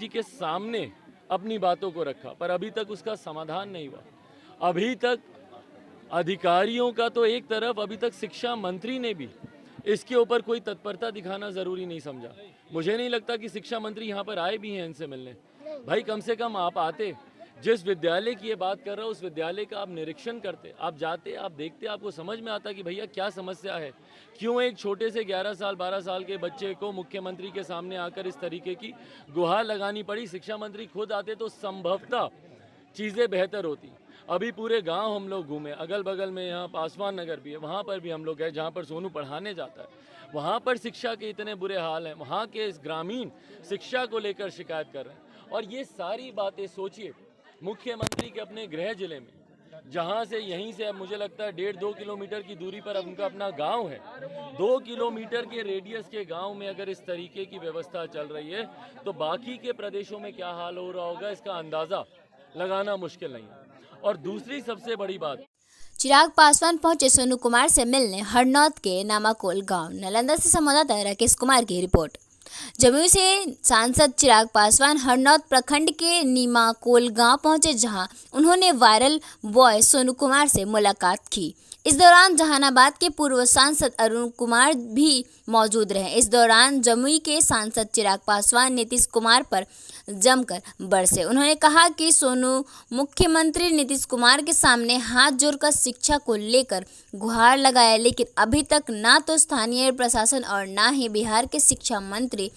जी के सामने अपनी बातों को रखा, पर अभी तक उसका समाधान नहीं हुआ। अभी तक अधिकारियों का तो एक तरफ, अभी तक शिक्षा मंत्री ने भी इसके ऊपर कोई तत्परता दिखाना ज़रूरी नहीं समझा। मुझे नहीं लगता कि शिक्षा मंत्री यहाँ पर आए भी हैं इनसे मिलने। भाई कम से कम आप आते, जिस विद्यालय की ये बात कर रहा हूँ उस विद्यालय का आप निरीक्षण करते, आप जाते, आप देखते, आपको समझ में आता कि भैया क्या समस्या है, क्यों एक छोटे से 11 साल 12 साल के बच्चे को मुख्यमंत्री के सामने आकर इस तरीके की गुहार लगानी पड़ी। शिक्षा मंत्री खुद आते तो संभवतः चीज़ें बेहतर होती। अभी पूरे गांव हम लोग घूमे, अगल बगल में यहाँ पासवान नगर भी है, वहाँ पर भी हम लोग गए जहाँ पर सोनू पढ़ाने जाता है। वहाँ पर शिक्षा के इतने बुरे हाल हैं, वहाँ के इस ग्रामीण शिक्षा को लेकर शिकायत कर रहे हैं। और ये सारी बातें सोचिए, मुख्यमंत्री के अपने गृह जिले में, जहाँ से यहीं से मुझे लगता है 1.5-2 किलोमीटर की दूरी पर उनका अपना गांव है, 2 किलोमीटर के रेडियस के गांव में अगर इस तरीके की व्यवस्था चल रही है तो बाकी के प्रदेशों में क्या हाल हो रहा होगा इसका अंदाज़ा लगाना मुश्किल नहीं है। और दूसरी सबसे बड़ी बात, चिराग पासवान पहुंचे सोनू कुमार से मिलने हरनौत के नामाकोल गांव। नालंदा से संवाददाता राकेश कुमार की रिपोर्ट। जमुई से सांसद चिराग पासवान हरनौत प्रखंड के नीमाकोल गांव पहुंचे, जहां उन्होंने वायरल बॉय सोनू कुमार से मुलाकात की। इस दौरान जहानाबाद के पूर्व सांसद अरुण कुमार भी मौजूद रहे। इस दौरान जमुई के सांसद चिराग पासवान नीतीश कुमार पर जमकर बरसे। उन्होंने कहा कि सोनू मुख्यमंत्री नीतीश कुमार के सामने हाथ जोड़कर शिक्षा को लेकर गुहार लगाया, लेकिन अभी तक ना तो स्थानीय प्रशासन और ना ही बिहार के शिक्षा मंत्री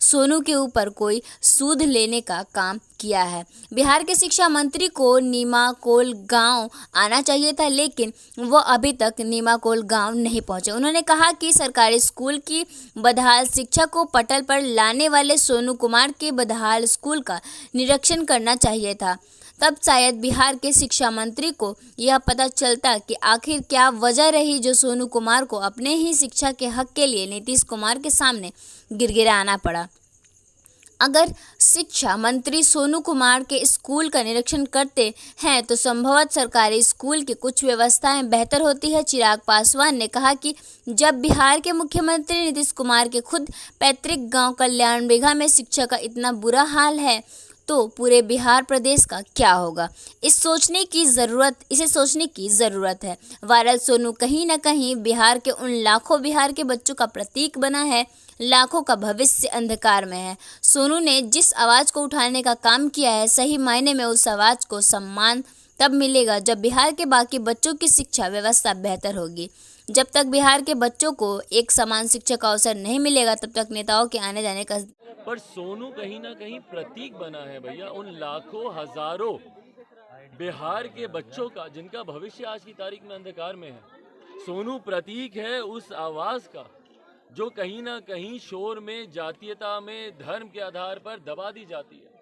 सोनू के ऊपर कोई सूद लेने का काम किया है। बिहार के शिक्षा मंत्री को नीमाकोल गांव आना चाहिए था, लेकिन वो अभी तक नीमाकोल गांव नहीं पहुंचे। उन्होंने कहा कि सरकारी स्कूल की बदहाल शिक्षा को पटल पर लाने वाले सोनू कुमार के बदहाल स्कूल का निरीक्षण करना चाहिए था, तब शायद बिहार के शिक्षा मंत्री को यह पता चलता कि आखिर क्या वजह रही जो सोनू कुमार को अपने ही शिक्षा के हक के लिए नीतीश कुमार के सामने गिड़गिड़ाना पड़ा। अगर शिक्षा मंत्री सोनू कुमार के स्कूल का निरीक्षण करते हैं तो संभवतः सरकारी स्कूल की कुछ व्यवस्थाएं बेहतर होती है। चिराग पासवान ने कहा कि जब बिहार के मुख्यमंत्री नीतीश कुमार के खुद पैतृक गांव कल्याण बिघा में शिक्षा का इतना बुरा हाल है तो पूरे बिहार प्रदेश का क्या होगा, इसे सोचने की ज़रूरत है। वायरल सोनू कहीं न कहीं बिहार के उन लाखों बिहार के बच्चों का प्रतीक बना है, लाखों का भविष्य अंधकार में है। सोनू ने जिस आवाज़ को उठाने का काम किया है, सही मायने में उस आवाज़ को सम्मान तब मिलेगा जब बिहार के बाकी बच्चों की शिक्षा व्यवस्था बेहतर होगी। जब तक बिहार के बच्चों को एक समान शिक्षा का अवसर नहीं मिलेगा, तब तक नेताओं के आने जाने का। पर सोनू कहीं ना कहीं प्रतीक बना है भैया उन लाखों हजारों बिहार के बच्चों का जिनका भविष्य आज की तारीख में अंधकार में है। सोनू प्रतीक है उस आवाज़ का जो कहीं ना कहीं शोर में, जातीयता में, धर्म के आधार पर दबा दी जाती है,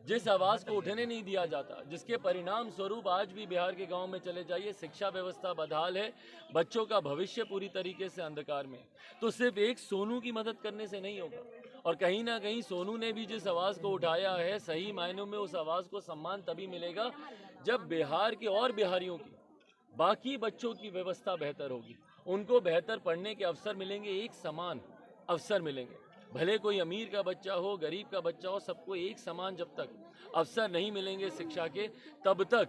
जिस आवाज़ को उठने नहीं दिया जाता, जिसके परिणाम स्वरूप आज भी बिहार के गांव में चले जाइए, शिक्षा व्यवस्था बदहाल है, बच्चों का भविष्य पूरी तरीके से अंधकार में। तो सिर्फ एक सोनू की मदद करने से नहीं होगा। और कहीं ना कहीं सोनू ने भी जिस आवाज़ को उठाया है, सही मायनों में उस आवाज़ को सम्मान तभी मिलेगा जब बिहार के और बिहारियों की, बाकी बच्चों की व्यवस्था बेहतर होगी, उनको बेहतर पढ़ने के अवसर मिलेंगे, एक समान अवसर मिलेंगे। भले कोई अमीर का बच्चा हो, गरीब का बच्चा हो, सबको एक समान जब तक अवसर नहीं मिलेंगे शिक्षा के, तब तक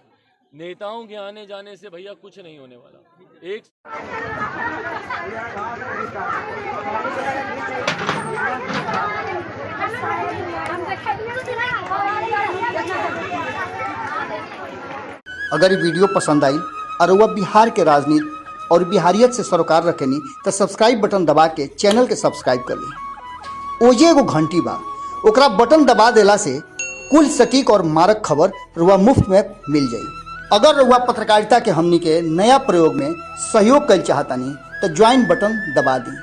नेताओं के आने जाने से भैया कुछ नहीं होने वाला। एक अगर ये वीडियो पसंद आई और वह बिहार के राजनीति और बिहारियत से सरोकार रखेनी तो सब्सक्राइब बटन दबा के चैनल के सब्सक्राइब कर ली। ओजे एगो घंटी बा, ओकरा बटन दबा देला से कुल सटीक और मारक खबर रुआ मुफ्त में मिल जाई। अगर रुआ पत्रकारिता के हमनी के नया प्रयोग में सहयोग कर चाहतानी तो ज्वाइन बटन दबा दी।